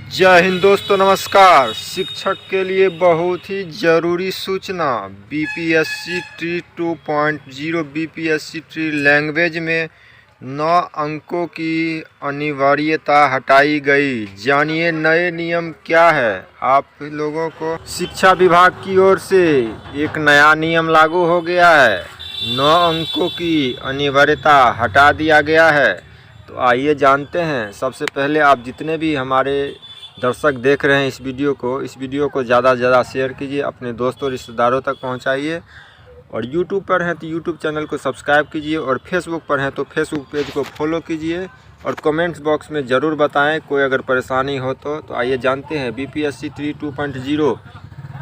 जय हिंद दोस्तों, नमस्कार। शिक्षक के लिए बहुत ही ज़रूरी सूचना। BPSC tree 2.0 BPSC tree language में 9 अंकों की अनिवार्यता हटाई गई। जानिए नए नियम क्या है। आप लोगों को शिक्षा विभाग की ओर से एक नया नियम लागू हो गया है। 9 अंकों की अनिवार्यता हटा दिया गया है। तो आइए जानते हैं। सबसे पहले आप जितने भी हमारे दर्शक देख रहे हैं इस वीडियो को ज़्यादा से ज़्यादा शेयर कीजिए, अपने दोस्तों रिश्तेदारों तक पहुंचाइए। और यूट्यूब पर हैं तो यूट्यूब चैनल को सब्सक्राइब कीजिए, और फेसबुक पर हैं तो फेसबुक पेज को फॉलो कीजिए। और कमेंट्स बॉक्स में ज़रूर बताएं कोई अगर परेशानी हो तो आइए जानते हैं। बीपीएससी ट्री 2.0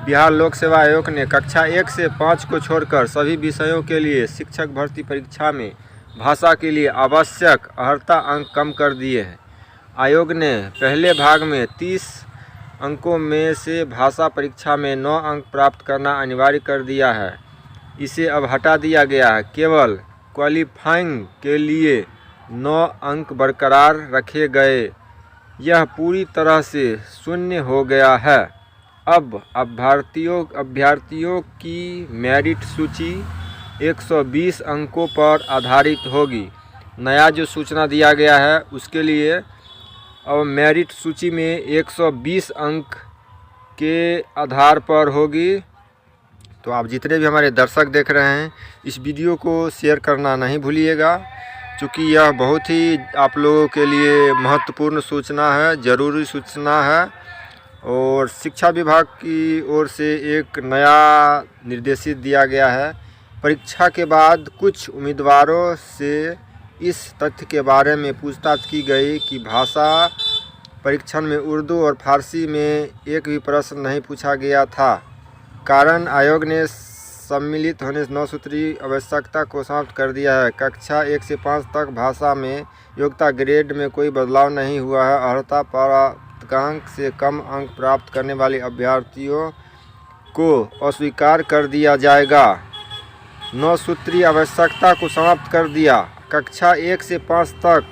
बिहार लोक सेवा आयोग ने कक्षा 1 से 5 को छोड़कर सभी विषयों के लिए शिक्षक भर्ती परीक्षा में भाषा के लिए आवश्यक अर्हता अंक कम कर दिए हैं। आयोग ने पहले भाग में 30 अंकों में से भाषा परीक्षा में 9 अंक प्राप्त करना अनिवार्य कर दिया है। इसे अब हटा दिया गया है। केवल क्वालिफाइंग के लिए 9 अंक बरकरार रखे गए। यह पूरी तरह से शून्य हो गया है। अब अभ्यर्थियों की मेरिट सूची 120 अंकों पर आधारित होगी। नया जो सूचना दिया गया है उसके लिए अब मेरिट सूची में 120 अंक के आधार पर होगी। तो आप जितने भी हमारे दर्शक देख रहे हैं इस वीडियो को शेयर करना नहीं भूलिएगा, क्योंकि यह बहुत ही आप लोगों के लिए महत्वपूर्ण सूचना है, ज़रूरी सूचना है। और शिक्षा विभाग की ओर से एक नया निर्देशित दिया गया है। परीक्षा के बाद कुछ उम्मीदवारों से इस तथ्य के बारे में पूछताछ की गई कि भाषा परीक्षण में उर्दू और फारसी में एक भी प्रश्न नहीं पूछा गया था। कारण आयोग ने सम्मिलित होने 9 सूत्री आवश्यकता को समाप्त कर दिया है। कक्षा 1 से 5 तक भाषा में योग्यता ग्रेड में कोई बदलाव नहीं हुआ है। अर्हता प्राप्तांक से कम अंक प्राप्त करने वाले अभ्यर्थियों को अस्वीकार कर दिया जाएगा। 9 सूत्री आवश्यकता को समाप्त कर दिया। कक्षा 1 से 5 तक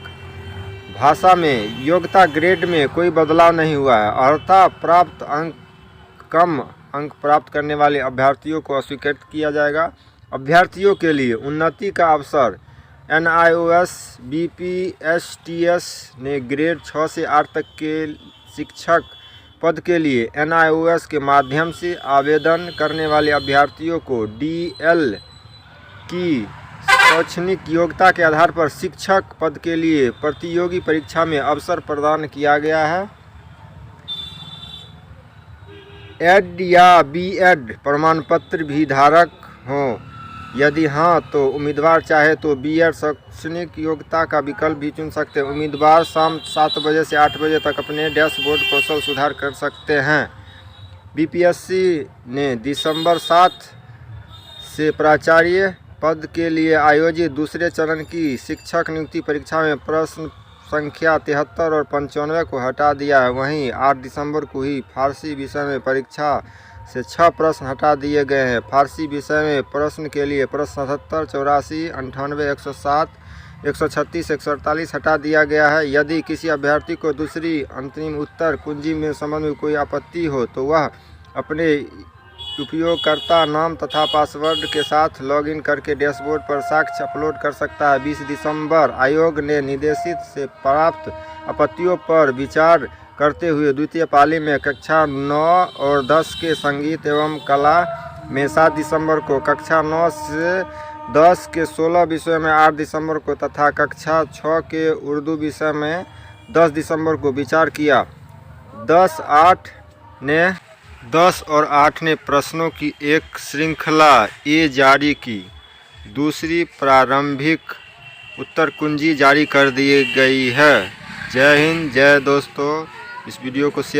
भाषा में योग्यता ग्रेड में कोई बदलाव नहीं हुआ है। अर्हता प्राप्त अंक कम अंक प्राप्त करने वाले अभ्यर्थियों को अस्वीकृत किया जाएगा। अभ्यर्थियों के लिए उन्नति का अवसर। NIOS BPSTS ने ग्रेड 6 से 8 तक के शिक्षक पद के लिए NIOS के माध्यम से आवेदन करने वाले अभ्यर्थियों को DL की शैक्षणिक योग्यता के आधार पर शिक्षक पद के लिए प्रतियोगी परीक्षा में अवसर प्रदान किया गया है। एड या BEd प्रमाण पत्र भी धारक हों। यदि हाँ तो उम्मीदवार चाहे तो BEd शैक्षणिक योग्यता का विकल्प भी चुन सकते हैं। उम्मीदवार शाम 7 बजे से 8 बजे तक अपने डैशबोर्ड कौशल सुधार कर सकते हैं। BPSC ने दिसंबर 7 से प्राचार्य पद के लिए आयोजित दूसरे चरण की शिक्षक नियुक्ति परीक्षा में प्रश्न संख्या 73 और 95 को हटा दिया है। वहीं 8 दिसंबर को ही फारसी विषय में परीक्षा से 6 प्रश्न हटा दिए गए हैं। फारसी विषय में प्रश्न के लिए प्रश्न 77, 84, 98, 107, 136, 148 हटा दिया गया है। यदि किसी अभ्यर्थी को दूसरी अंतिम उत्तर कुंजी में संबंध में कोई आपत्ति हो तो वह अपने उपयोगकर्ता नाम तथा पासवर्ड के साथ लॉगिन करके डैशबोर्ड पर साक्ष्य अपलोड कर सकता है। 20 दिसंबर आयोग ने निर्देशित से प्राप्त आपत्तियों पर विचार करते हुए द्वितीय पाली में कक्षा 9 और 10 के संगीत एवं कला में 7 दिसंबर को, कक्षा 9 से 10 के 16 विषयों में 8 दिसंबर को तथा कक्षा 6 के उर्दू विषय में 10 दिसंबर को विचार किया। 10 और 8 ने प्रश्नों की एक श्रृंखला ए जारी की। दूसरी प्रारंभिक उत्तर कुंजी जारी कर दी गई है। जय हिंद, जय दोस्तों। इस वीडियो को शेयर